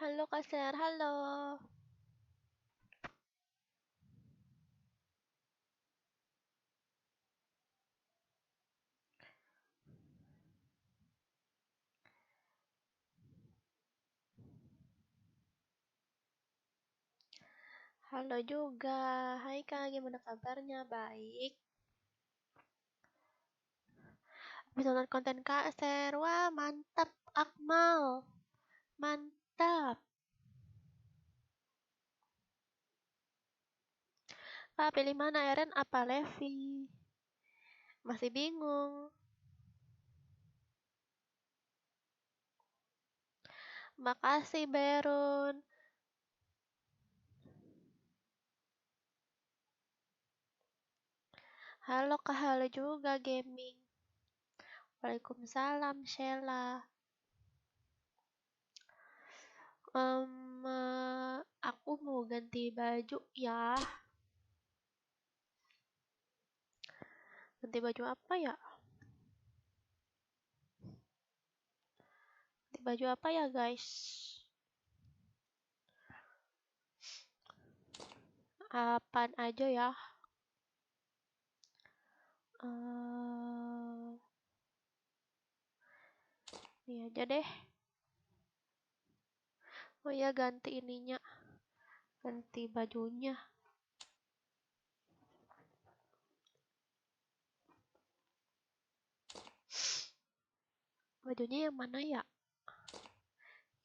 Halo Kak Ser, halo. Halo juga. Hai Kak, gimana kabarnya? Baik. Bisa nonton konten Kak Ser. Wah, mantap Akmal. Mantap. Kak, pilih mana Eren apa Levi? Masih bingung. Makasih Berun. Halo Kak, halo juga gaming. Waalaikumsalam Sheila. Aku mau ganti baju ya. Ganti baju apa ya? Ganti baju apa ya guys? Apaan aja ya? Ini aja deh. Oh ya, ganti ininya. Ganti bajunya. Bajunya yang mana ya?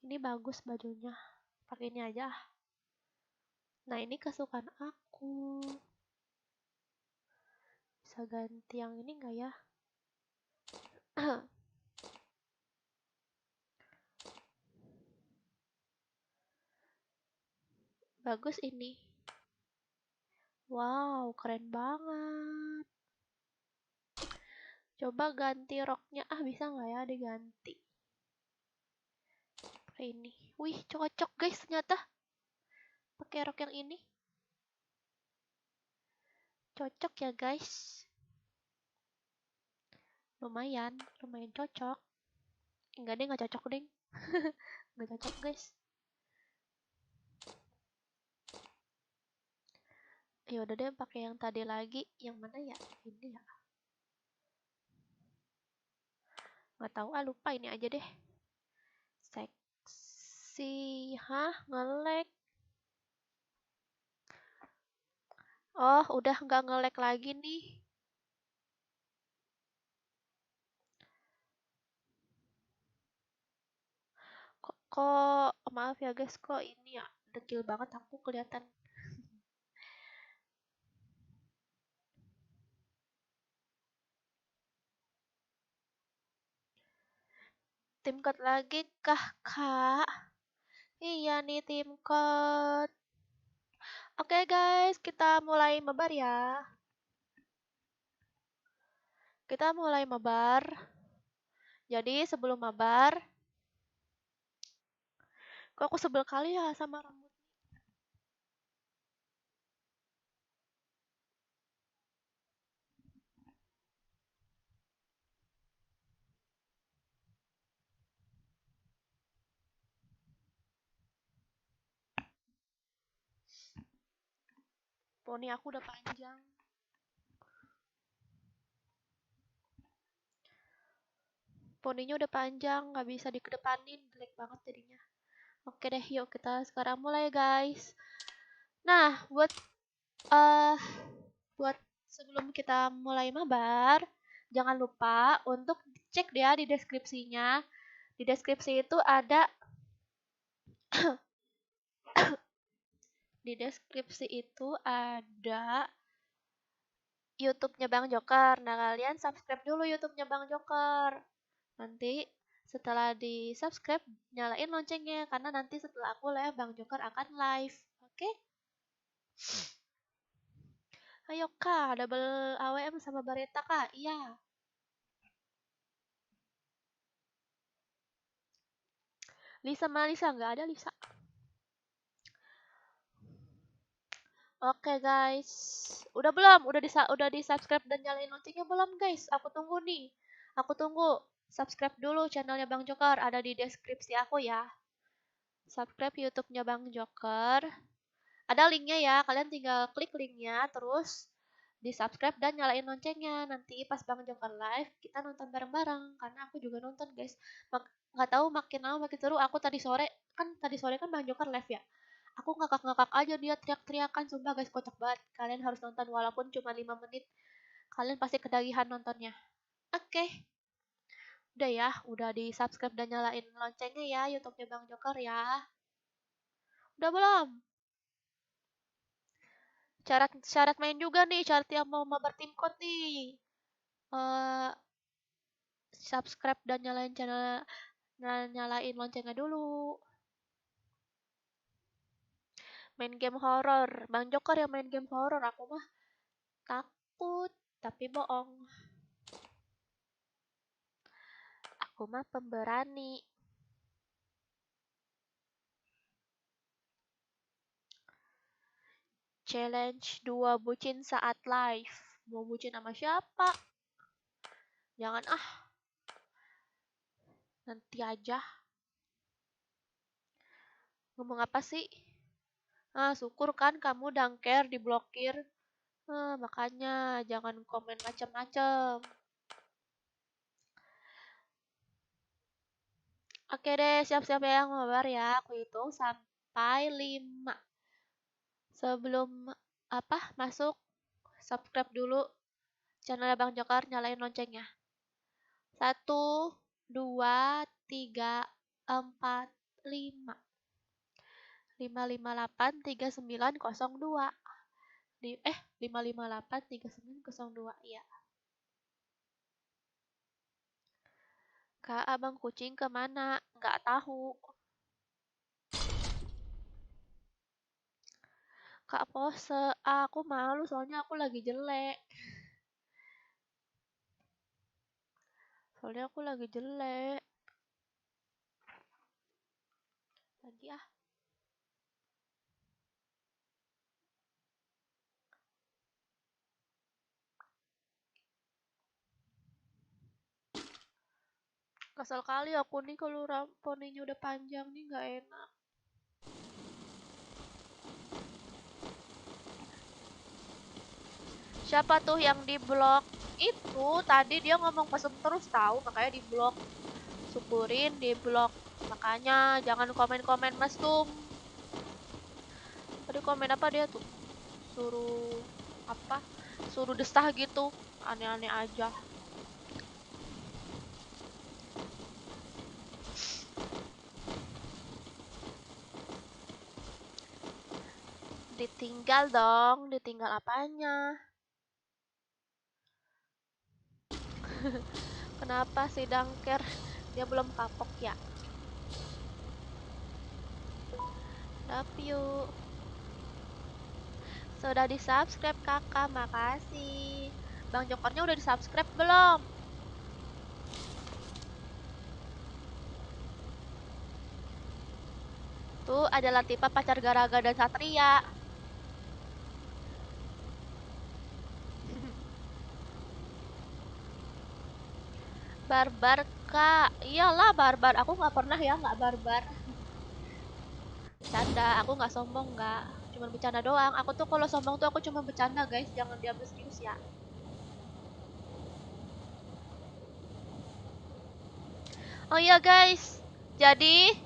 Ini bagus bajunya. Pakai ini aja. Nah, ini kesukaan aku. Bisa ganti yang ini enggak ya? Bagus ini. Wow, keren banget. Coba ganti roknya. Ah, bisa nggak ya diganti? Pakai ini. Wih, cocok guys ternyata. Pakai rok yang ini. Cocok ya guys. Lumayan cocok. Enggak deh, nggak cocok deh. Nggak cocok guys. Ya udah deh, pakai yang tadi lagi. Yang mana ya? Ini ya. Nggak tahu, lupa, ini aja deh. Seksi. Hah, nge-lag. Oh, udah nggak nge-lag lagi nih. Kok maaf ya guys, kok ini ya dekil banget aku kelihatan. Tim code lagi kah kak? Iya nih tim code. Oke guys, kita mulai mabar ya. Kita mulai mabar. Jadi sebelum mabar, kok aku sebel kali ya sama rambut. Poni aku udah panjang. Poninya udah panjang, nggak bisa dikedepanin, jelek banget jadinya. Oke deh, yuk kita sekarang mulai guys. Nah, uh, buat sebelum kita mulai mabar, jangan lupa untuk cek ya di deskripsinya. Di deskripsi itu ada di deskripsi itu ada YouTube-nya Bang Joker. Nah, kalian subscribe dulu YouTube-nya Bang Joker. Nanti setelah di-subscribe, nyalain loncengnya karena nanti setelah aku live Bang Joker akan live. Oke? Ayo Kak, double AWM sama Bareta Kak. Iya. Lisa mana Lisa? Nggak ada Lisa. Oke guys. Udah belum? Udah di subscribe dan nyalain loncengnya belum guys? Aku tunggu nih. Aku tunggu. Subscribe dulu channelnya Bang Joker. Ada di deskripsi aku ya. Subscribe YouTube-nya Bang Joker. Ada linknya ya, kalian tinggal klik linknya, terus di subscribe dan nyalain loncengnya. Nanti pas Bang Joker live, kita nonton bareng-bareng. Karena aku juga nonton guys. Nggak tahu makin lama makin seru. Aku tadi sore kan Bang Joker live ya. Aku ngakak-ngakak aja, dia teriak-teriakan. Sumpah guys, kocak banget. Kalian harus nonton walaupun cuma 5 menit. Kalian pasti kedagihan nontonnya. Oke. Udah ya, udah di subscribe dan nyalain loncengnya ya YouTube-nya Bang Joker ya. Udah belum? Syarat main juga nih, syarat yang mau mabar tim code nih. Subscribe dan nyalain loncengnya dulu. Main game horror. Bang Joker yang main game horror, aku mah takut, tapi bohong. Aku mah pemberani. Challenge 2 bucin saat live. Mau bucin sama siapa? Jangan ah. Nanti aja. Ngomong apa sih? Syukur kan kamu dangker diblokir. Makanya jangan komen macem-macem. Oke deh, siap-siap ya ngobar ya. Aku hitung sampai 5. Sebelum masuk, subscribe dulu channel Bang Joker, nyalain loncengnya. 1, 2, 3, 4, 5. 5583902. 5583902. Iya. Kak, abang kucing kemana? Nggak tahu. Kak pose. Aku malu soalnya aku lagi jelek. Lagi ah. Kesel kali aku nih kalau poninya udah panjang nih, nggak enak. Siapa tuh yang di blok? Itu tadi dia ngomong pesem terus tahu, makanya di blok. Syukurin di blok. Makanya jangan komen-komen mesum. Tadi komen apa dia tuh? Suruh desah gitu. Aneh-aneh aja. Ditinggal dong, ditinggal apanya? Kenapa si dangker dia belum kapok ya? Love you. Sudah di subscribe kakak, makasih. Bang Jokernya udah di subscribe belum? Tuh ada Latifa pacar Garaga dan Satria. Barbar kak, iyalah barbar. Aku nggak pernah ya nggak barbar. Bercanda, aku nggak sombong nggak. Cuma bercanda doang. Aku tuh kalau sombong tuh aku cuma bercanda guys, jangan diambil serius ya. Oh iya guys, jadi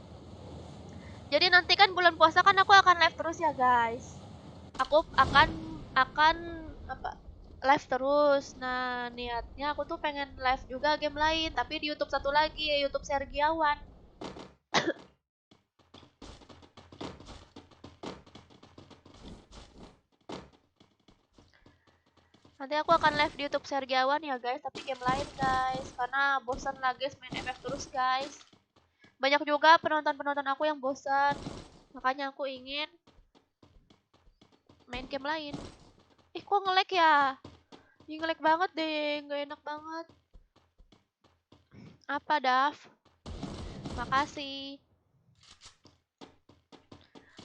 nanti kan bulan puasa kan aku akan live terus ya guys. Aku akan apa live terus. Nah, niatnya aku tuh pengen live juga game lain, tapi di YouTube satu lagi, ya YouTube Sergiawan. Nanti aku akan live di YouTube Sergiawan ya guys, tapi game lain guys, karena bosan lah guys main FF terus guys. Banyak juga penonton-penonton aku yang bosan, makanya aku ingin main game lain. Kok nge-lag ya? Ih, nge-lag banget deh, nggak enak banget. Apa, Dav? Makasih.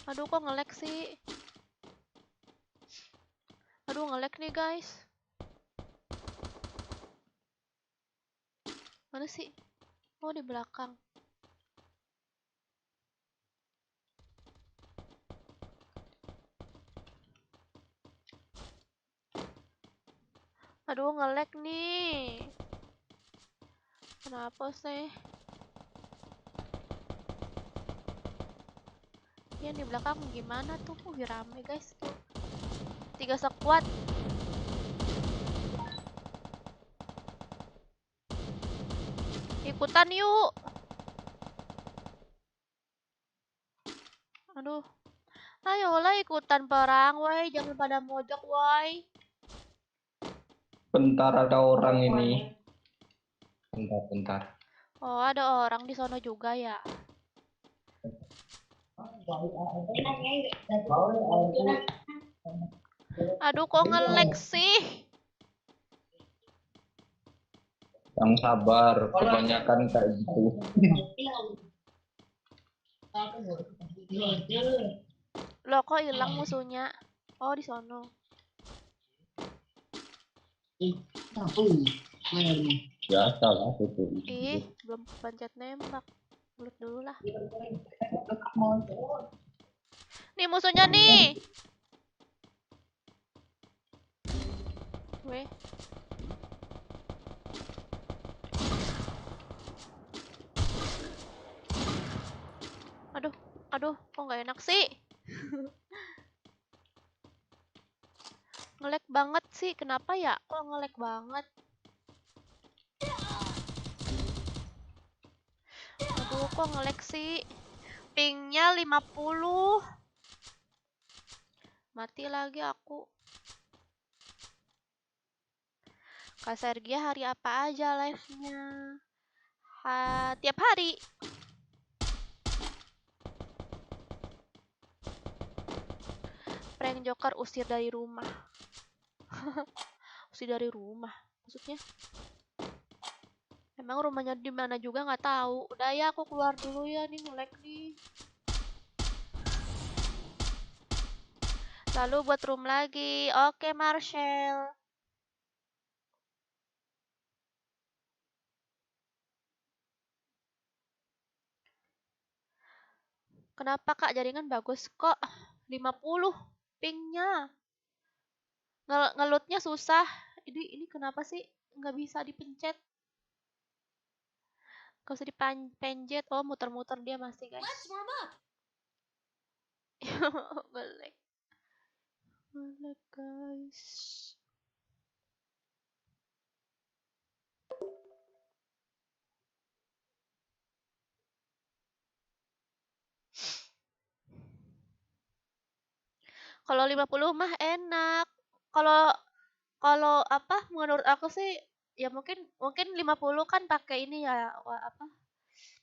Aduh, kok nge-lag sih? Aduh, nge-lag nih, guys. Mana sih? Oh, di belakang. Aduh, nge-lag nih. Kenapa sih? Yang di belakang gimana tuh? Rame guys tuh. 3 sekuat. Ikutan yuk. Aduh. Ayolah ikutan perang, woi. Jangan pada mojok, woi. Bentar, ada orang ini. Bentar. Oh, ada orang di sono juga ya. Aduh, kok nge-lag sih? Yang sabar, kebanyakan kayak gitu. Loh, kok hilang musuhnya? Oh, di sono. Biasa lah itu. Ih, belum pencet nembak. Mulut dulu lah. Nih musuhnya nih. Weh. Aduh, kok nggak enak sih? Nge-lag banget sih, kenapa ya? Kok nge-lag banget? Aduh, kok nge-lag sih? Pingnya 50. Mati lagi aku. Kak Sergia hari apa aja live-nya? Tiap hari. Prank Joker usir dari rumah. Usir dari rumah. Maksudnya? Emang rumahnya di mana juga nggak tahu. Udah ya, aku keluar dulu ya, nih nge-lag nih. Lalu buat room lagi. Oke, Marshall. Kenapa Kak? Jaringan bagus kok. 50 pingnya. Ngelutnya susah. Ini kenapa sih nggak bisa dipencet? Gak usah dipencet. Oh, muter-muter dia masih guys. Nge-lag. Nge-lag guys. Kalau 50 mah enak. Kalau kalau apa menurut aku sih ya mungkin 50 kan pakai ini ya apa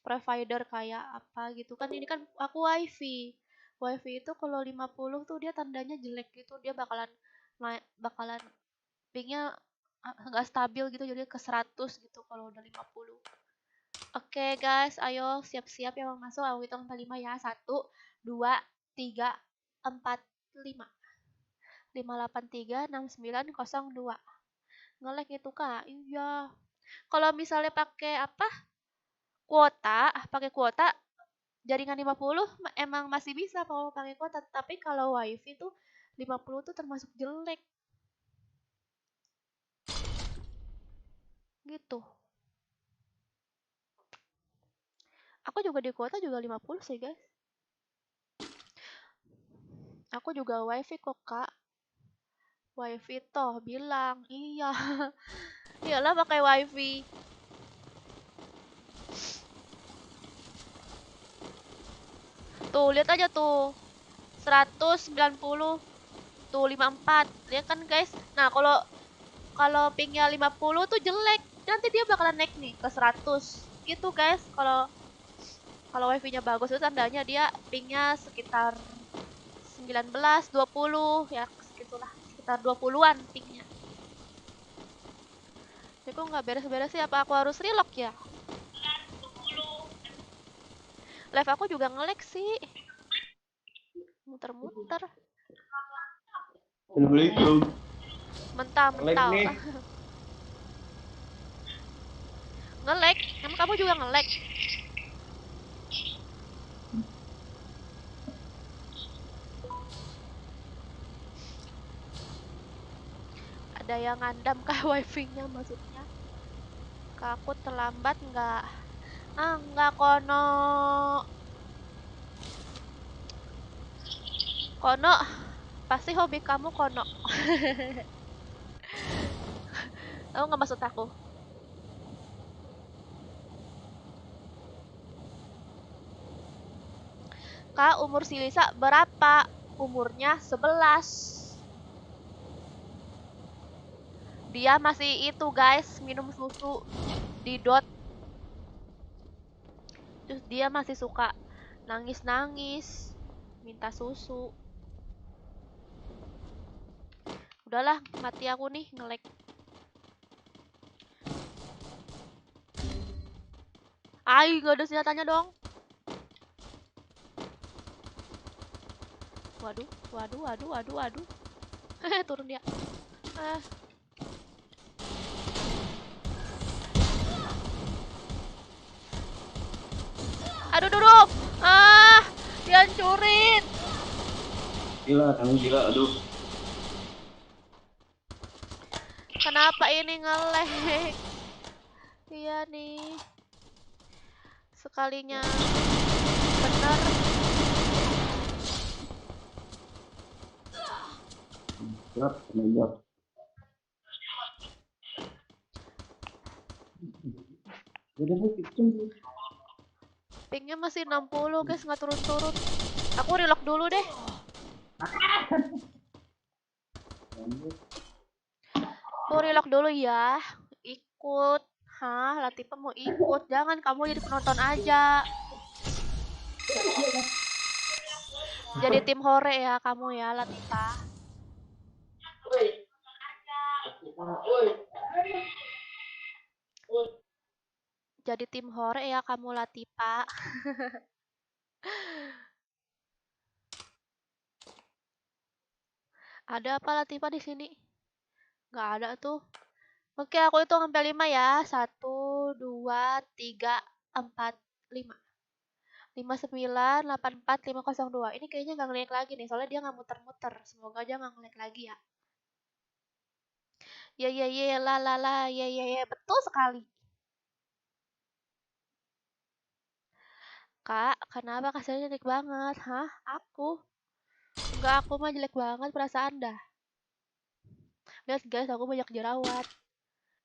provider kayak apa gitu kan, ini kan aku wifi. Wifi itu kalau 50 tuh dia tandanya jelek gitu, dia bakalan pingnya nggak stabil gitu, jadi ke 100 gitu kalau udah 50. Oke guys, ayo siap-siap yang mau masuk, aku hitung sampai 5 ya. 1 2 3 4 5 5836902. Nge-lag itu Kak. Iya. Kalau misalnya pakai apa? Pakai kuota jaringan 50 emang masih bisa kalau pakai kuota, tapi kalau wifi tuh 50 tuh termasuk jelek. Gitu. Aku juga di kuota juga 50 sih, guys. Aku juga wifi kok, Kak. Wifi toh bilang, iya. Iyalah pakai wifi. Tuh, lihat aja tuh. 190 tuh 54. Lihat kan, guys. Nah, kalau pingnya 50 tuh jelek. Nanti dia bakalan naik nih ke 100. Gitu, guys. Kalau wifi-nya bagus itu tandanya dia pingnya sekitar 19, 20 ya segitulah. Sekitar 20-an pingnya. Ini kok nggak beres-beres sih? Apa aku harus relock ya? Live aku juga nge-lag sih. Muter-muter. Assalamualaikum. Mental-mental. Nge-lag? Emang kamu juga nge-lag? Ada yang ngandam kah wifi-nya maksudnya? Kak, aku terlambat nggak? Ah, nggak kono. Kono, pasti hobi kamu kono. Tahu nggak maksud aku? Kak, umur si Lisa berapa? Umurnya 11. Dia masih itu guys, minum susu di dot. Terus dia masih suka nangis-nangis, minta susu. Udahlah, mati aku nih, nge-lag. Ay, gak ada senjatanya dong. Waduh, waduh, waduh, waduh, waduh. Hehe, turun dia. Eh. Aduh, duduk. Ah, dihancurin. Gila, kamu gila, aduh. Kenapa ini nge-lag? Iya nih. Sekalinya bener. Siap, siap. Pingnya masih 60 guys, nggak turun-turun. Aku relock dulu deh. Aku relock dulu ya. Ikut. Hah, Latifa mau ikut. Jangan kamu jadi penonton aja. Jadi tim hore ya kamu ya, Latifa. Jadi tim hore ya kamu, Latifa. Ada apa Latifa di sini? Nggak ada tuh. Oke, aku hitung sampai 5 ya. 1, 2, 3, 4, 5. 59, 84, 502. Ini kayaknya nggak ngelag lagi nih, soalnya dia nggak muter-muter. Semoga aja nggak ngelag lagi ya. Ya, ya, ya, la, la, la, ya, ya, ya. Betul sekali. Kak, kenapa kasarnya jelek banget? Hah? Aku? Enggak, aku mah jelek banget perasaan dah. Lihat guys, aku banyak jerawat.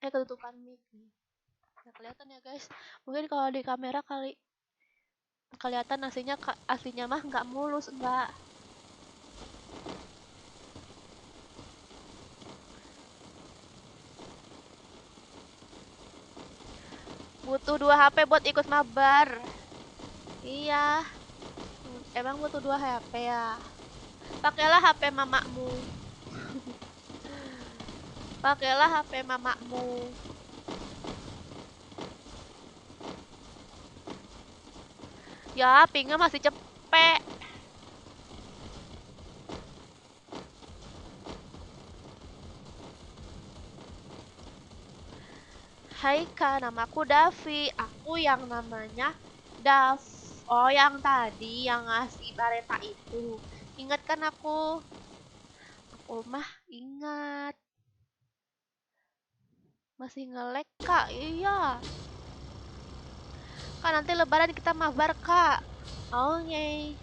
Ketutupan mic nih. Nggak kelihatan ya guys. Mungkin kalau di kamera kali kelihatan aslinya mah nggak mulus, enggak. Butuh 2 HP buat ikut mabar. Iya. Emang butuh 2 HP ya? Pakailah HP mamamu. Pakailah HP mamamu. Ya, pingnya masih cepet. Hai Kak, namaku Davi. Aku yang namanya Dav. Oh, yang tadi yang ngasih bareta itu. Ingat kan aku? Aku mah ingat. Masih nge-lag Kak, iya. Kak, nanti lebaran kita mabar Kak. Oh, okay.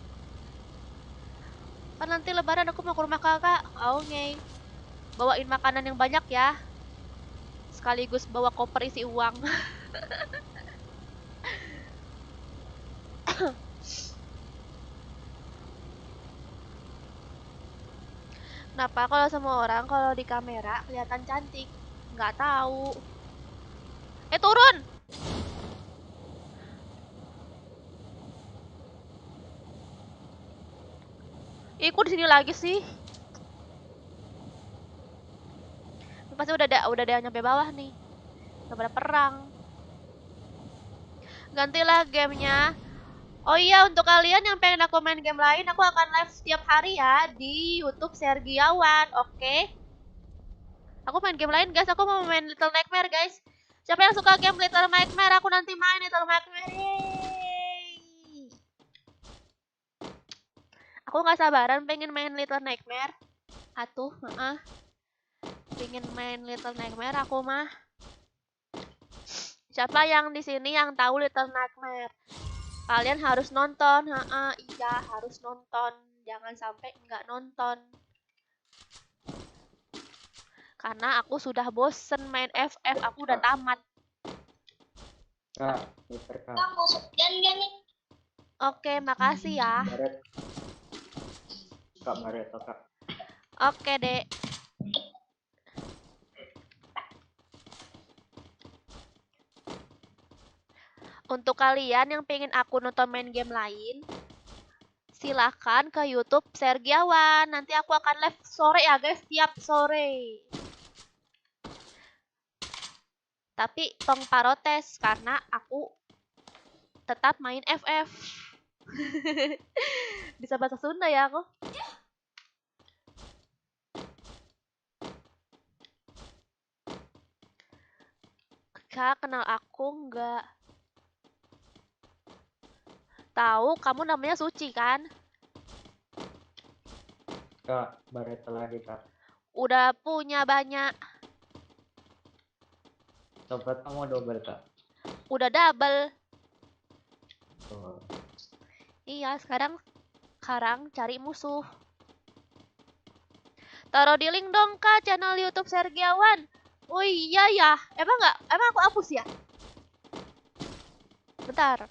Kan nanti lebaran aku mau ke rumah kakak. Oh, okay. Bawain makanan yang banyak ya. Sekaligus bawa koper isi uang. Kenapa kalau semua orang kalau di kamera kelihatan cantik? Nggak tahu. Turun! Ikut di sini lagi sih. Pasti udah ada yang nyampe bawah nih. Udah pada perang. Gantilah gamenya. Oh iya, untuk kalian yang pengen aku main game lain, aku akan live setiap hari ya di YouTube Sergiawan. Oke? Aku main game lain, guys. Aku mau main Little Nightmare, guys. Siapa yang suka game Little Nightmare? Aku nanti main Little Nightmare. Yeay. Aku nggak sabaran pengen main Little Nightmare. Atuh, Pingin main Little Nightmare aku mah. Siapa yang di sini yang tahu Little Nightmare? Kalian harus nonton, iya harus nonton. Jangan sampai nggak nonton. Karena aku sudah bosen main FF, aku udah tamat. Kak, Mister Kak. Kak, mau sekian gak nih? Oke, makasih ya. Baret. Kak Baret, Kak. Oke, Dek. Untuk kalian yang pengen aku nonton main game lain, silahkan ke YouTube Sergiawan. Nanti aku akan live sore ya guys, tiap sore. Tapi tong parotes karena aku tetap main FF. Bisa bahasa Sunda ya aku. Kak, kenal aku nggak? Tahu kamu namanya Suci kan? Kak, Baret lagi, Kak. Udah punya banyak. Sobat kamu double, Kak. Udah double. Oh. Iya, sekarang cari musuh. Taruh di link dong Kak channel YouTube Sergiawan. Oh iya ya, emang aku hapus ya? Bentar.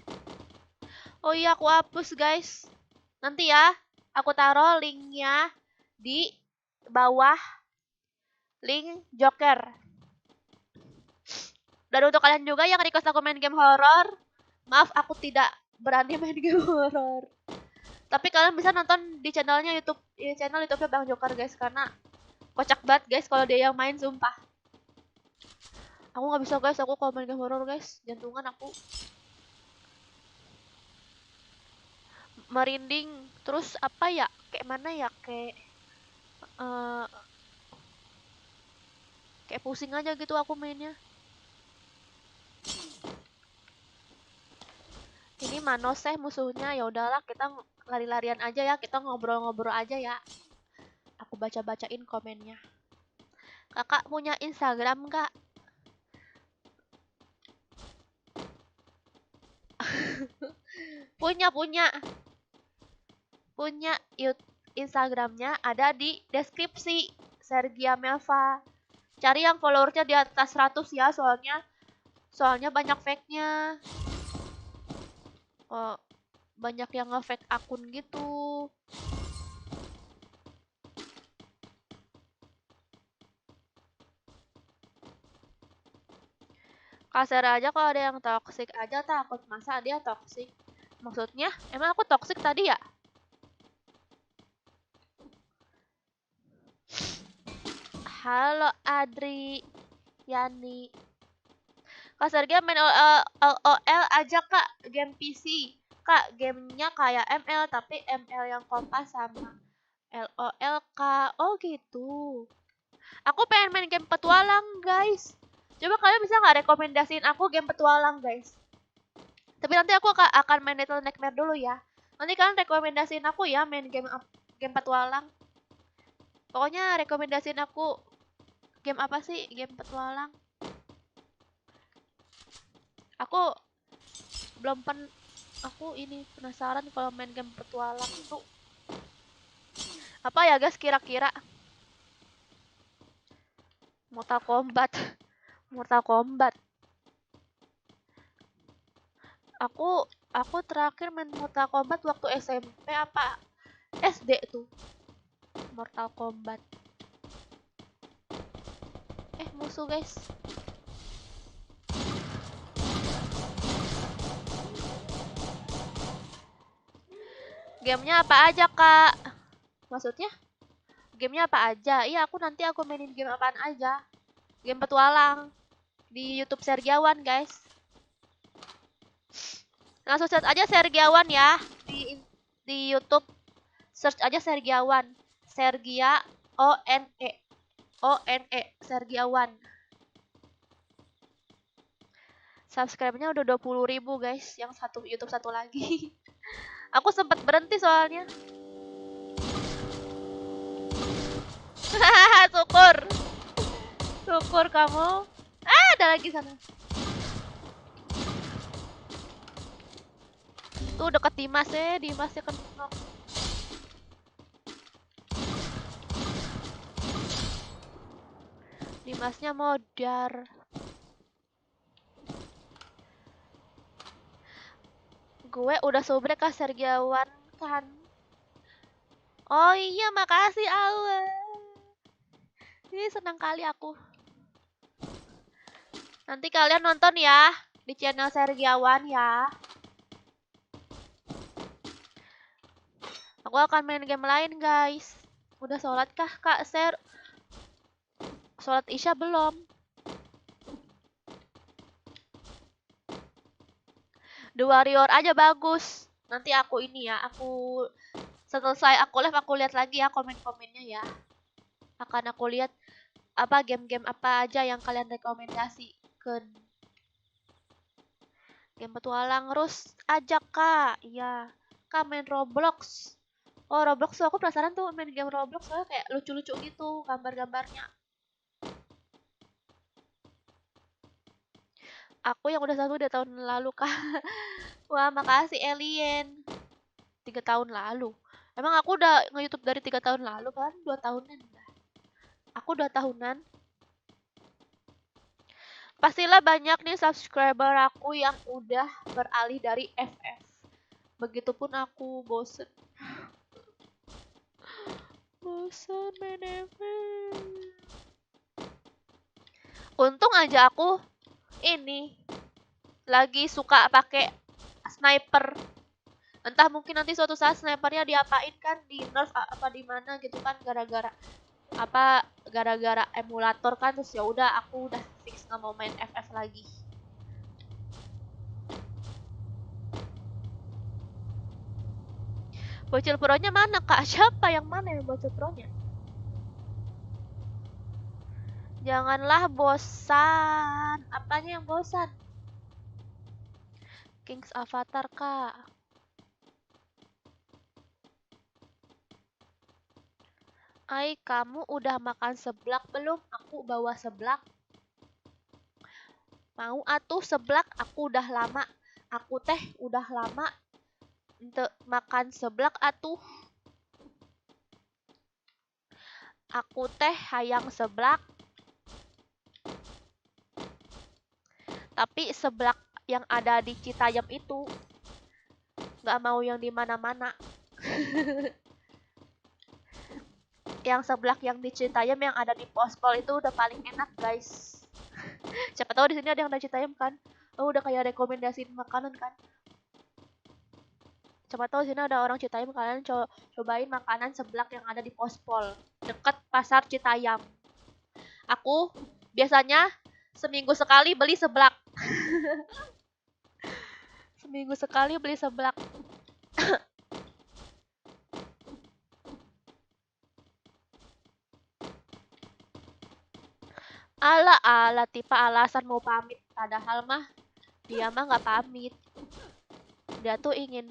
Oh iya aku hapus guys. Nanti ya, aku taruh linknya di bawah link Joker. Dan untuk kalian juga yang request aku main game horror, maaf aku tidak berani main game horror. Tapi kalian bisa nonton di channelnya YouTube, channel YouTube-nya Bang Joker guys, karena kocak banget guys kalau dia yang main sumpah. Aku nggak bisa guys, aku kalau main game horror guys, jantungan aku merinding. Terus apa ya? Kayak mana ya? Kayak pusing aja gitu aku mainnya. Ini Manos musuhnya. Ya udahlah, kita lari-larian aja ya, kita ngobrol-ngobrol aja ya. Aku baca-bacain komennya. Kakak punya Instagram kak? punya Instagramnya ada di deskripsi. Sergia Melva. Cari yang followersnya di atas 100 ya, soalnya banyak fake-nya. Oh, banyak yang nge-fake akun gitu. Kasar aja kalau ada yang toxic aja takut, masa dia toxic? Maksudnya, emang aku toxic tadi ya? Halo Adri, Yani. Kak Sergia main LOL aja kak, game PC. Kak, gamenya kayak ML tapi ML yang kompas sama LOL kak. Oh gitu. Aku pengen main game petualang guys. Coba kalian bisa nggak rekomendasiin aku game petualang guys? Tapi nanti aku akan main Little Nightmare dulu ya. Nanti kalian rekomendasiin aku ya main game petualang. Pokoknya rekomendasiin aku game apa sih game petualang. Aku ini penasaran kalau main game petualang itu apa ya guys kira-kira. Mortal Kombat. Aku terakhir main Mortal Kombat waktu SMP apa SD tuh. Mortal Kombat. Musuh guys. Gamenya apa aja kak? Maksudnya? Gamenya apa aja? Iya aku mainin game apaan aja. Game petualang. Di YouTube Sergiawan guys. Langsung search aja Sergiawan ya. Di YouTube. Search aja Sergiawan. Sergia ONE Sergiawan. Subscribe-nya udah 20.000 guys. Yang satu YouTube satu lagi. Aku sempat berhenti soalnya. Syukur. Syukur kamu. Ah, ada lagi sana. Tuh deket Dimas ya, Dimasnya kan knock. Dimasnya modar. Gue udah subrek kah Sergiawan kan. Oh iya, makasih Awe. Ini senang kali aku. Nanti kalian nonton ya di channel Sergiawan ya. Aku akan main game lain, guys. Udah sholat kah, Kak Ser? Sholat Isya belum? The Warrior aja bagus. Nanti aku ini ya, aku selesai aku live aku lihat lagi ya komen-komennya ya. Akan aku lihat apa game-game apa aja yang kalian rekomendasikan. Game petualang terus ajak Kak. Iya. Kak main Roblox. Oh, Roblox tuh aku penasaran tuh main game Roblox soalnya kayak lucu-lucu gitu gambar-gambarnya. Aku yang udah udah tahun lalu Kak. Wah, makasih Alien. 3 tahun lalu. Emang aku udah nge-YouTube dari 3 tahun lalu kan? 2 tahunan udah. Aku 2 tahunan. Pastilah banyak nih subscriber aku yang udah beralih dari FF. Begitupun aku bosen. Bosen main FF. Untung aja aku ini lagi suka pakai sniper. Entah mungkin nanti suatu saat snipernya diapain kan, di nerf apa di mana gitu kan, gara-gara emulator kan, terus ya udah aku udah fix nggak mau main FF lagi. Bocil pro-nya mana Kak? Siapa yang mana yang bocil pro-nya? Janganlah bosan. Apanya yang bosan? King's Avatar Kak. Ai, kamu udah makan seblak belum? Aku bawa seblak. Mau atuh seblak? Aku udah lama. Aku teh udah lama untuk makan seblak atuh. Aku teh hayang seblak. Tapi seblak yang ada di Citayam itu nggak mau yang di mana-mana. Yang seblak yang di Citayam yang ada di Pospol itu udah paling enak, guys. Siapa tahu di sini ada yang dari Citayam kan? Oh, udah kayak rekomendasiin makanan kan? Siapa tahu di sini ada orang Citayam, kalian cobain makanan seblak yang ada di Pospol deket pasar Citayam. Aku biasanya seminggu sekali beli seblak. Seminggu sekali beli seblak. Ala tipe alasan mau pamit, padahal mah dia mah nggak pamit. Dia tuh ingin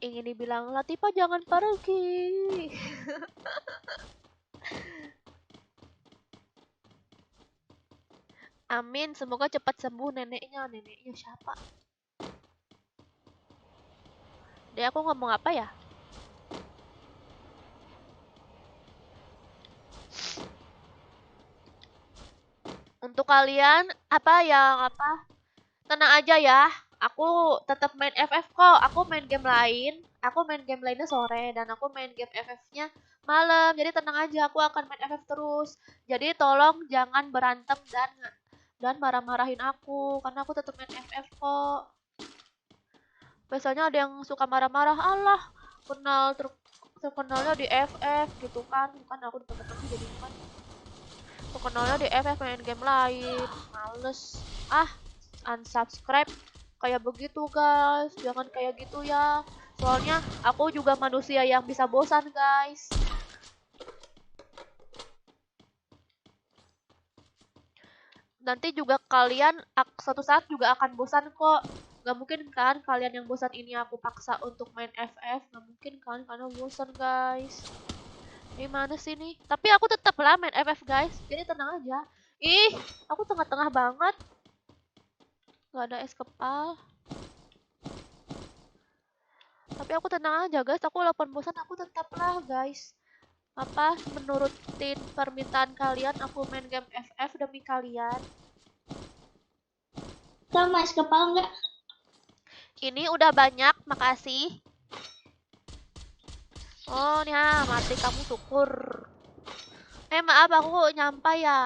dibilang Latifa jangan pergi. Amin, semoga cepat sembuh neneknya. Neneknya siapa? Dia aku ngomong apa ya? Untuk kalian tenang aja ya. Aku tetap main FF kok. Aku main game lain. Aku main game lainnya sore dan aku main game FF-nya malam. Jadi tenang aja, aku akan main FF terus. Jadi tolong jangan berantem dan marah-marahin aku karena aku tetap main FF kok. Biasanya ada yang suka marah-marah, Allah terkenalnya di FF gitu kan. Bukan aku temen-temen jadi bukan. Terkenalnya di FF main game lain. Males. Unsubscribe. Kayak begitu guys, jangan kayak gitu ya. Soalnya aku juga manusia yang bisa bosan guys. Nanti juga kalian suatu saat juga akan bosan kok. Gak mungkin kan kalian yang bosan ini aku paksa untuk main FF. Gak mungkin kan karena bosan guys. Gimana sih nih? Tapi aku tetap lah main FF guys. Jadi tenang aja. Ih, aku tengah-tengah banget. Gak ada es kepal. Tapi aku tenang aja guys, aku walaupun bosan aku tetaplah guys. Apa, menurutin permintaan kalian, aku main game FF demi kalian. Sama es kepal enggak? Ini udah banyak, makasih. Oh, nih mati kamu syukur. Maaf aku nyampah ya.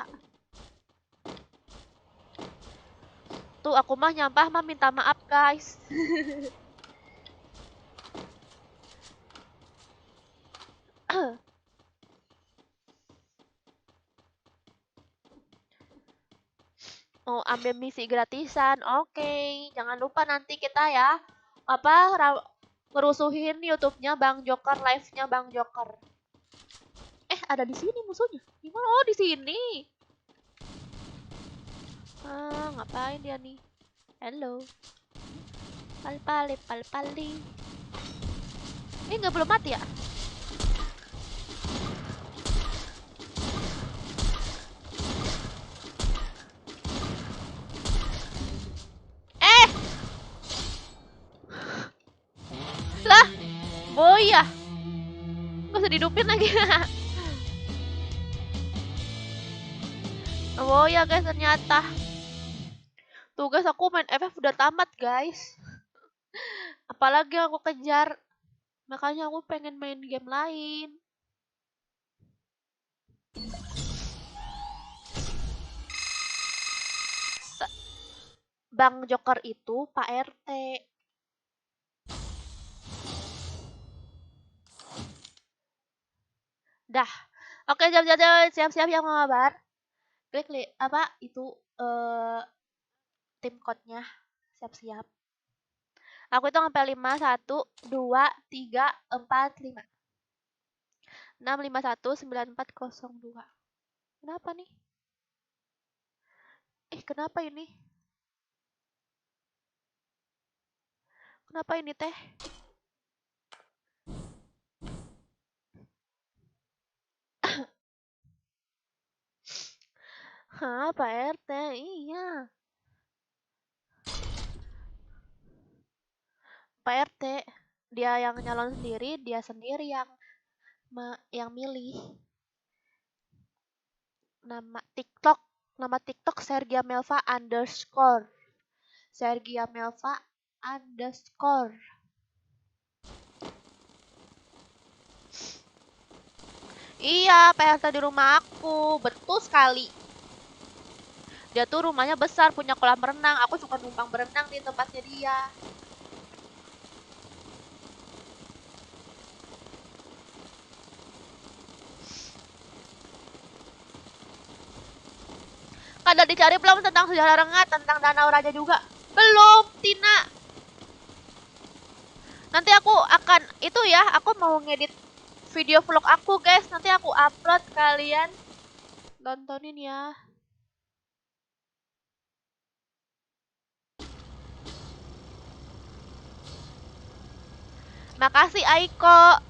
Tuh aku mah nyampah mah minta maaf guys. Oh, ambil misi gratisan. Oke, jangan lupa nanti kita ya ngerusuhin YouTube-nya Bang Joker, live-nya Bang Joker. Ada di sini musuhnya. Gimana? Oh, di sini. Ngapain dia nih? Hello. Pal-pali, pal-pali. Nggak belum mati ya? Lah, boya. Nggak usah dihidupin lagi. Boya guys ternyata. Tuh guys, aku main FF udah tamat guys. Apalagi aku kejar. Makanya aku pengen main game lain. Bang Joker itu Pak RT. Dah. Oke, siap-siap yang mau ngabar. Klik apa itu tim code-nya. Siap-siap. Aku itu sampai 5 1 2 3 4 5. 6 5 1 9 4 0 2. Kenapa nih? Kenapa ini? Kenapa ini teh? Hah, Pak RT? Iya. Pak RT, dia yang nyalon sendiri, dia sendiri yang milih. Nama TikTok Sergia Melva _ Sergia Melva _ Iya, PRT di rumah aku. Betul sekali. Dia tuh rumahnya besar, punya kolam renang. Aku suka numpang berenang di tempatnya dia. Kada dicari belum tentang sejarah Rengat, tentang Danau Raja juga? Belum, Tina. Nanti aku akan, itu ya, aku mau ngedit video vlog aku guys. Nanti aku upload, kalian tontonin ya. Makasih Aiko.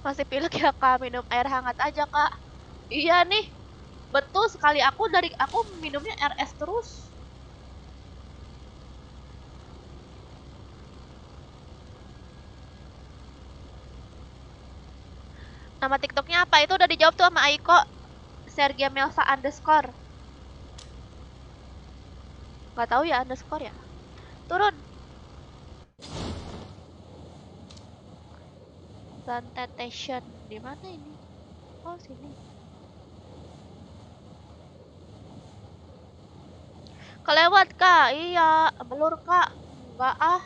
Masih pilek ya kak, minum air hangat aja kak. Iya nih, betul sekali, aku minumnya RS terus. Nama TikToknya apa? Itu udah dijawab tuh sama Aiko. Sergia Melva _ Gak tahu ya _ ya. Turun. Plantation. Di mana ini? Oh, sini. Kelewat kak? Iya. Belur kak? Enggak ah.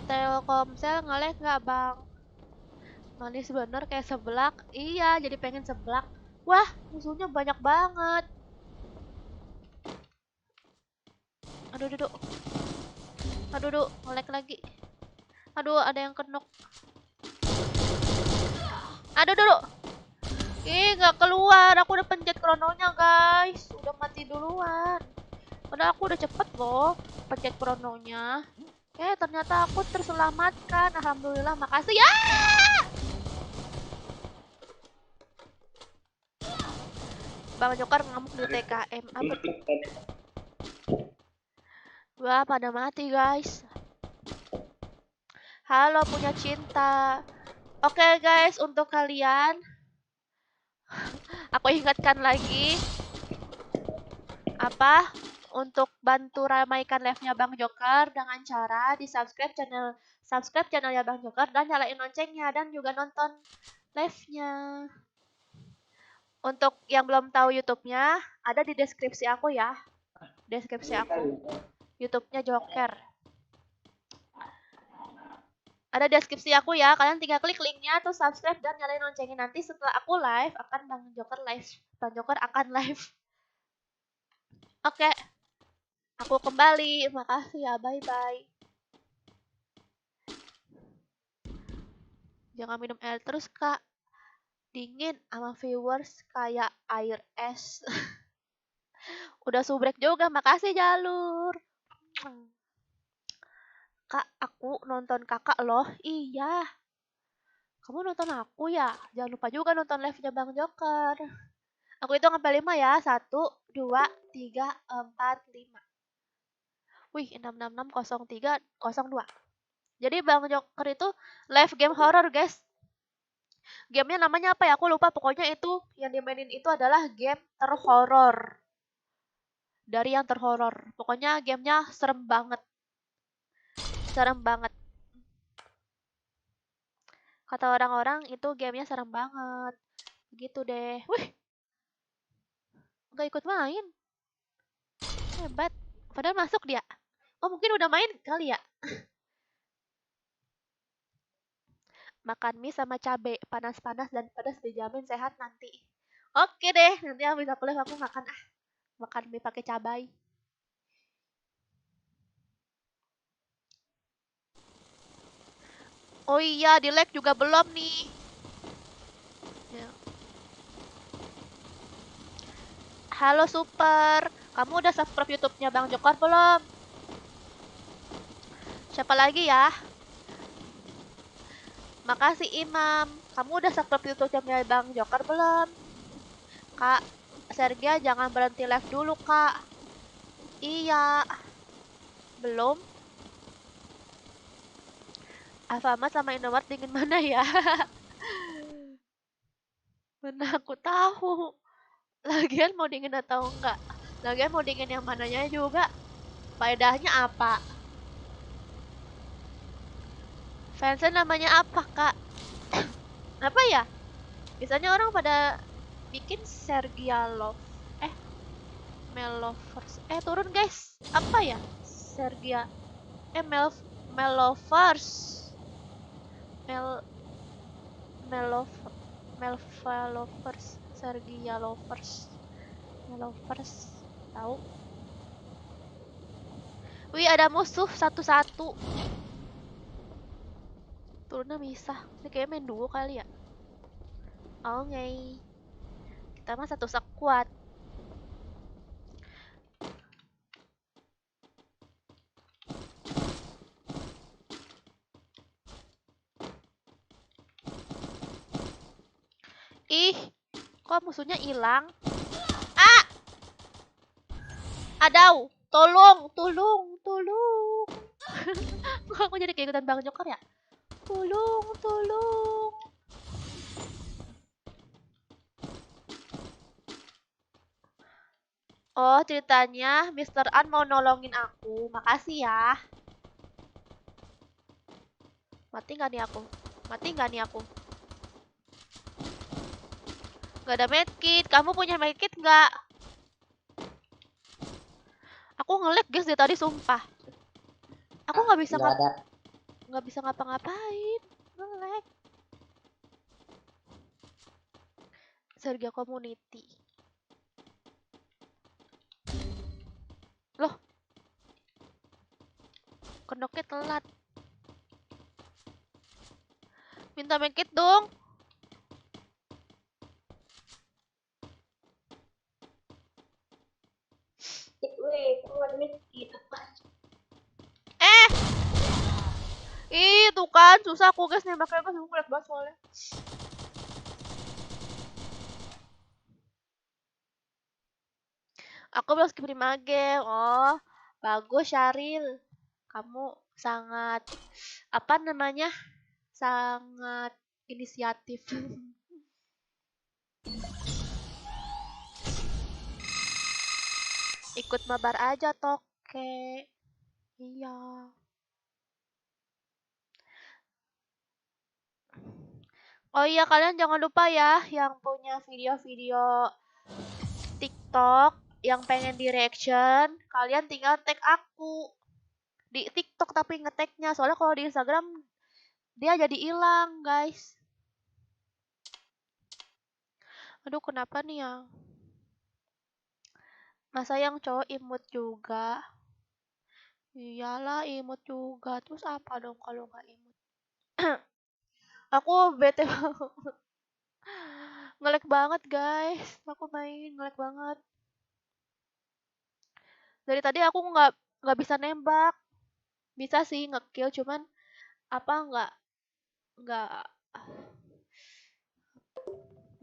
Telkomsel nge-lag nggak bang? Manis bener kayak seblak. Iya, jadi pengen seblak. Wah, musuhnya banyak banget. Aduh, duduk. Aduh, nge-lag lagi. Aduh, ada yang kenok. Aduh, duduk. Nggak keluar. Aku udah pencet krononya, guys. Udah mati duluan. Padahal aku udah cepet loh pencet krononya. Ternyata aku terselamatkan. Alhamdulillah, makasih ya. Bang Joker ngamuk di TKM. Apa tuh? Wah, pada mati guys. Halo punya cinta. Oke guys, untuk kalian aku ingatkan lagi apa untuk bantu ramaikan live-nya Bang Joker dengan cara di subscribe channelnya Bang Joker dan nyalain loncengnya dan juga nonton live-nya. Untuk yang belum tahu YouTube-nya, ada di deskripsi aku ya. Deskripsi aku. YouTube-nya Joker. Ada deskripsi aku ya. Kalian tinggal klik linknya, terus subscribe dan nyalain loncengnya. Nanti setelah aku live, akan Bang Joker live. Bang Joker akan live. Oke. Aku kembali. Makasih ya. Bye-bye. Jangan minum air terus, Kak. Dingin sama viewers kayak air es. Udah subrek juga. Makasih, Jalur. Kak, aku nonton kakak loh. Iya. Kamu nonton aku ya? Jangan lupa juga nonton live-nya Bang Joker. Aku hitung sampai 5 ya. 1, 2, 3, 4, 5. Wih, 6660302. Jadi Bang Joker itu live game horror, guys. Gamenya namanya apa ya? Aku lupa. Pokoknya itu yang dimainin itu adalah game terhoror. Dari yang terhoror. Pokoknya gamenya serem banget. Serem banget. Kata orang-orang itu gamenya serem banget. Gitu deh. Wih, gak ikut main. Hebat. Padahal masuk dia. Oh, mungkin udah main kali ya. Makan mie sama cabe, panas-panas dan pedas dijamin sehat nanti. Oke deh, nanti habis aku live aku makan makan mie pakai cabai. Oh iya, di like juga belum nih. Ya. Halo Super, kamu udah subscribe YouTube-nya Bang Joker belum? Siapa lagi ya? Makasih Imam. Kamu udah subscribe YouTube-nya Bang Joker belum? Kak Sergia jangan berhenti live dulu, Kak. Iya. Belum? Alfamart sama Indomart dingin mana ya? Mana aku tahu. Lagian mau dingin atau enggak? Lagian mau dingin yang mananya juga. Faedahnya apa? Fansnya namanya apa, Kak? Apa ya? Biasanya orang pada bikin Sergia Love. Melovers. Turun, guys. Apa ya? Sergia. Melovers. Mel Melov Melva Lovers. Sergia Lovers. Melovers. Tahu? Wih, ada musuh satu-satu. Turunnya bisa. Ini kayak main duo kali ya. Oke. Kita mah satu sekuat. Ih, kok musuhnya hilang? Ah! Adau! Tolong, tolong, tolong. Kok aku jadi kayak ikutan Bang Joker ya? Tolong, tolong. Oh, ceritanya Mr. An mau nolongin aku. Makasih ya. Mati nggak nih aku? Mati nggak nih aku? Gak ada medkit. Kamu punya medkit nggak? Aku nge-lag guys dari tadi sumpah. Aku nggak bisa ngapa-ngapain. Nge-lag. Serga Community. Loh. Kenoknya telat. Minta medkit dong. Weh, kamu ada medkit apa? Eh, Ih, tuh kan susah aku guys nembaknya guys, aku kuat banget soalnya. Aku belum skip 5 game. Oh, bagus Syaril. Kamu sangat apa namanya? Sangat inisiatif. Ikut mabar aja toke. Iya. Oh iya, kalian jangan lupa ya yang punya video-video TikTok yang pengen di reaction, kalian tinggal tag aku di TikTok tapi ngeteknya. Soalnya kalau di Instagram dia jadi hilang, guys. Aduh, kenapa nih ya? Masa yang cowok imut juga? Iyalah, imut juga. Terus apa dong kalau nggak imut? Aku bete banget. Ngelek banget, guys. Aku main ngelek banget. Dari tadi aku nggak bisa nembak. Bisa sih ngekill, cuman apa nggak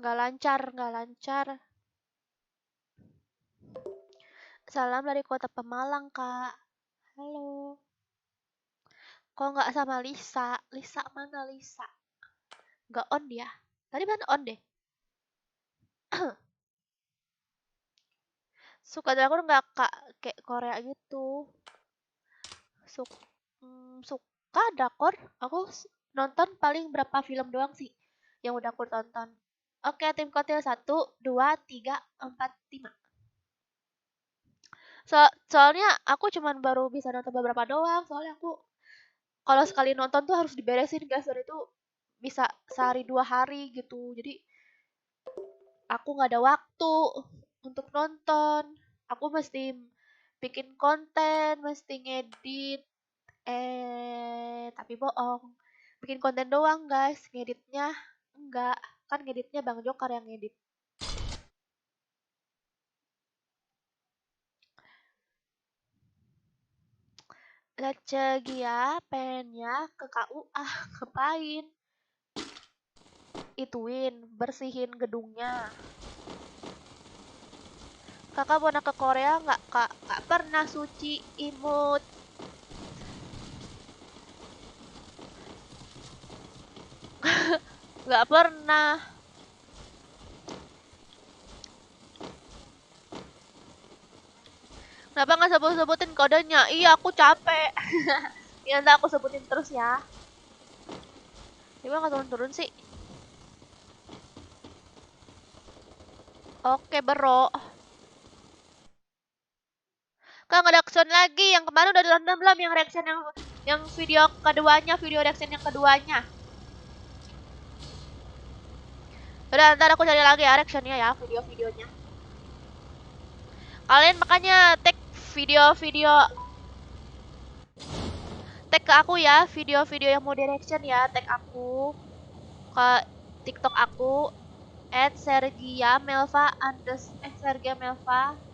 nggak lancar. Salam dari kota Pemalang, Kak. Halo. Kok nggak sama Lisa? Lisa mana Lisa? Nggak on dia. Tadi mana on deh? Suka drakor nggak kak? Kayak Korea gitu. Suk suka drakor. Aku nonton paling berapa film doang sih yang udah aku tonton. Oke, tim kotil 1, 2, 3, 4, 5. Soalnya aku cuman baru bisa nonton beberapa doang. Soalnya aku kalau sekali nonton tuh harus diberesin guys. Dan itu bisa sehari 2 hari gitu. Jadi aku nggak ada waktu untuk nonton. Aku mesti bikin konten, mesti ngedit. Tapi bohong. Bikin konten doang guys, ngeditnya enggak. Kan ngeditnya Bang Jokar yang ngedit. Lecegia pengennya ke KUA, ngapain? Ituin, bersihin gedungnya. Kakak mau ke Korea nggak kak? Nggak pernah Suci imut. Nggak pernah. Kenapa nggak sebut-sebutin kodenya? Iya aku capek. Ya nanti aku sebutin terus ya. Gimana nggak turun-turun sih? Oke bro. Kak nggak ada action lagi. Yang kemarin udah ditonton belum? Yang reaction yang video keduanya, video reaction yang keduanya. Udah ntar aku cari lagi ya reactionnya ya, video-videonya. Kalian makanya tag video-video, tag ke aku ya, video-video yang mau direction ya, tag aku ke TikTok aku @sergia melva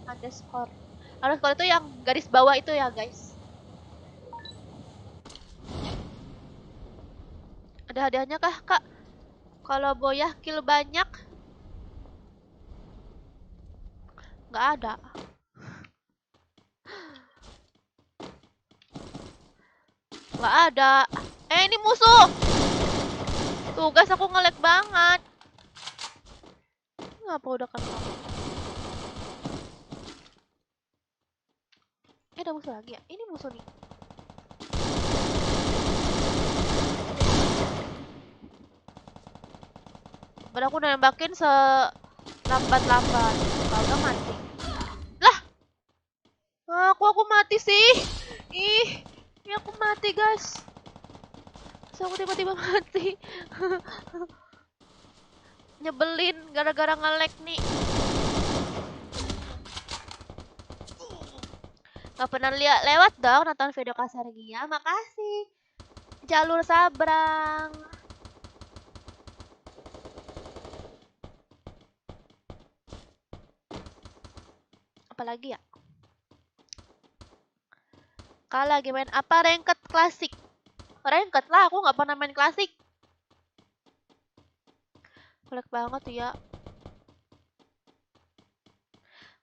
underscore. Underscore itu yang garis bawah itu ya guys. Ada hadiahnya kah kak? Kalau boyah kill banyak? Nggak ada. Nggak ada. Ini musuh. Tuh guys aku nge-lag banget. Ngapa udah kenal? Ada musuh lagi ya? Ini musuh nih. Padahal aku nembakin selambat-lambat. Kalau mati. Lah, aku mati sih. Ih, ini aku mati guys. So aku tiba-tiba mati. Nyebelin gara-gara nge-lag nih. Gak pernah lihat lewat dong nonton video Kasargia. Makasih. Jalur Sabrang. Apalagi ya? Kak lagi main apa ranked klasik? Ranked lah, aku nggak pernah main klasik. Jelek banget ya.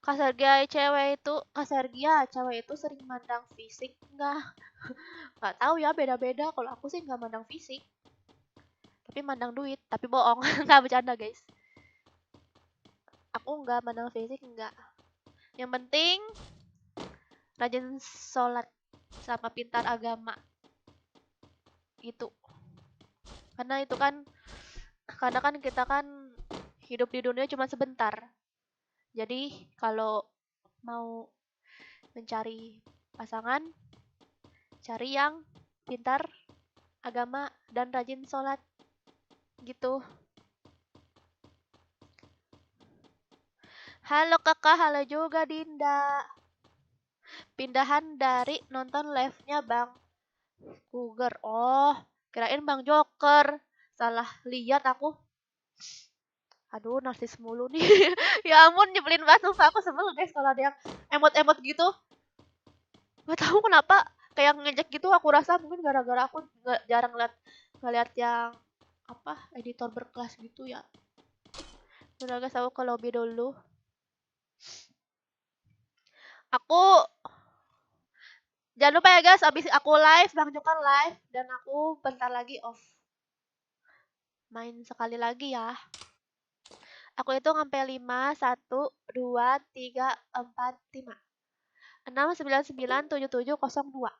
Kasargia cewek itu sering mandang fisik nggak tahu ya, beda-beda. Kalau aku sih nggak mandang fisik, tapi mandang duit. Tapi bohong, nggak bercanda guys. Aku nggak mandang fisik, nggak. Yang penting rajin sholat sama pintar agama gitu. Karena itu kan, karena kan kita kan hidup di dunia cuma sebentar. Jadi kalau mau mencari pasangan, cari yang pintar agama dan rajin sholat gitu. Halo kakak, halo juga Dinda. Pindahan dari nonton live-nya Bang Kuger. Oh, kirain Bang Joker. Salah lihat aku. Aduh, narsis mulu nih. Ya ampun, nyebelin banget. Sumpah aku sebel guys kalau ada yang emot-emot gitu. Gak tahu kenapa kayak ngejek gitu. Aku rasa mungkin gara-gara aku jarang ngeliat yang apa editor berkelas gitu ya. Udah guys, aku ke lobby dulu. Aku jangan lupa ya guys, abis aku live, Bang Joker live, dan aku bentar lagi off. Main sekali lagi ya. Aku hitung sampai 5, 1, 2, 3, 4, 5. 6, 9, 9, 7, 7, 0, 2.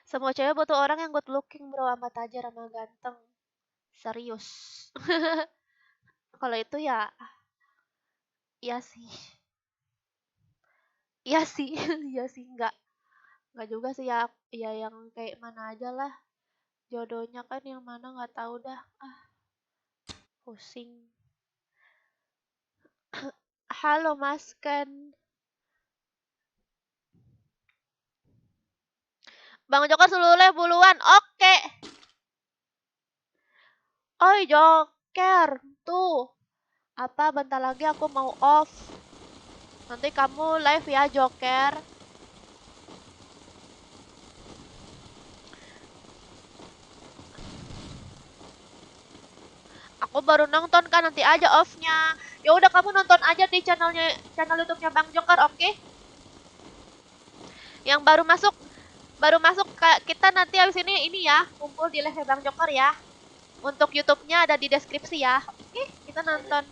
Semua cewek butuh orang yang good looking bro, sama tajir, sama ganteng. Serius. Kalau itu ya, iya sih. Iya sih, iya sih, enggak juga sih ya, ya yang kayak mana aja lah. Jodohnya kan yang mana nggak tahu dah. Ah, pusing. Halo Mas Ken. Bang Joker Sulule buluan. Oke. Oi Joker, tuh. Apa bentar lagi aku mau off. Nanti kamu live ya Joker. Aku baru nonton kan, nanti aja off-nya. Ya udah kamu nonton aja di channel YouTube-nya Bang Joker, oke? Yang baru masuk kita nanti habis ini ya, kumpul di live Bang Joker ya. Untuk YouTube-nya ada di deskripsi ya. Oke, kita nonton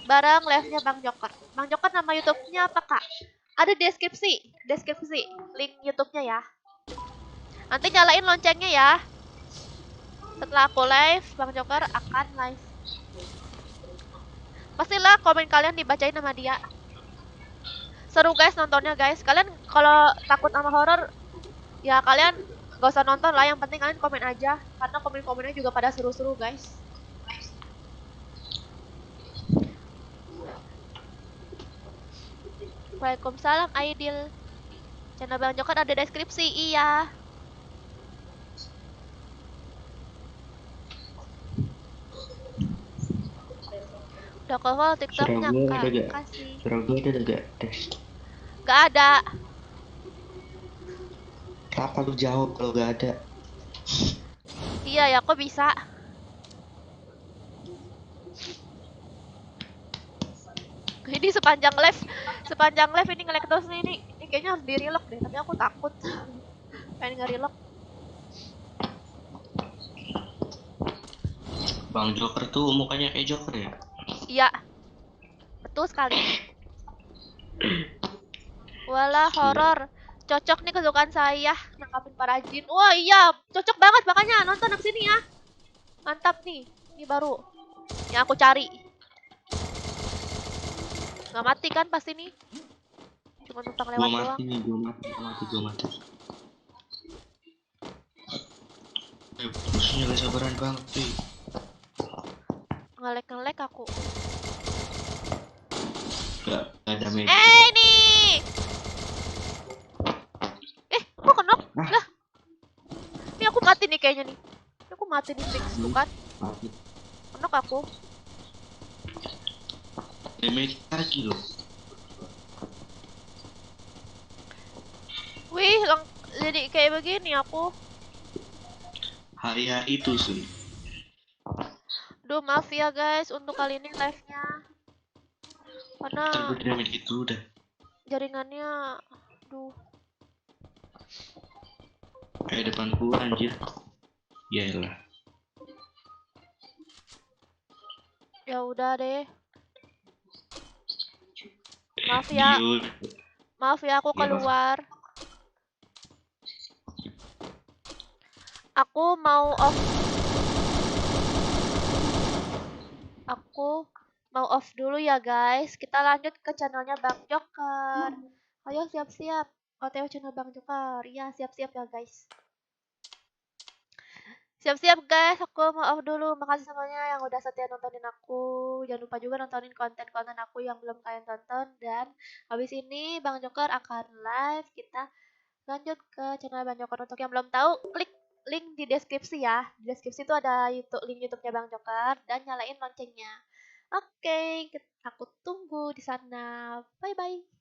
bareng live-nya Bang Joker. Bang Joker nama YouTube-nya apa, Kak? Ada di deskripsi link YouTube-nya ya. Nanti nyalain loncengnya ya. Setelah aku live, Bang Joker akan live. Pastilah komen kalian dibacain sama dia. Seru guys nontonnya guys. Kalian kalau takut sama horor, ya kalian gak usah nonton lah. Yang penting kalian komen aja. Karena komen-komennya juga pada seru-seru guys. Waalaikumsalam Aidil. Channel Bang Joker ada deskripsi, iya. Udah call TikToknya Kak, kasih. Suara gue ada gak tes? Gak ada. Kenapa lu jawab kalau gak ada? Iya ya, kok bisa? Ini sepanjang live ini nge-lag terus nih. Ini kayaknya harus di-relock deh, tapi aku takut. Pengen nge-relock. Bang Joker tuh mukanya kayak Joker ya? Iya. Betul sekali. Walah, horor. Cocok nih kesukaan saya, nangkapin para jin. Wah iya, cocok banget makanya nonton abis ini ya. Mantap nih, ini baru yang aku cari. Nggak mati kan pasti nih? Cuma numpang lewat doang. Gue mati. Musuhnya gak sabaran banget sih. Ngelek aku. Gak ada media. Nih! Kok kenok? Lah. Ini aku mati nih kayaknya nih. Aku mati nih fix, bukan? Mati. Kenok aku. Damage lagi loh. Wih, jadi kayak begini aku. Hari itu sih. Duh, maaf ya guys untuk kali ini live-nya. Karena Ntar gue dinamit gitu udah. jaringannya duh. Kayak depan gua anjir. Yaelah. Ya udah deh. Maaf ya. Diul. Maaf ya aku Nggak apa-apa. keluar. Aku mau off. Aku mau off dulu ya guys. Kita lanjut ke channelnya Bang Joker. Ayo siap-siap. OTW channel Bang Joker. Iya, siap-siap ya guys. Siap-siap guys, aku mau off dulu. Makasih semuanya yang udah setia nontonin aku. Jangan lupa juga nontonin konten-konten aku yang belum kalian tonton. Dan habis ini Bang Joker akan live. Kita lanjut ke channel Bang Joker. Untuk yang belum tahu, klik link di deskripsi ya. Di deskripsi itu ada link YouTube-nya Bang Joker. Dan nyalain loncengnya. Oke, aku tunggu di sana. Bye-bye.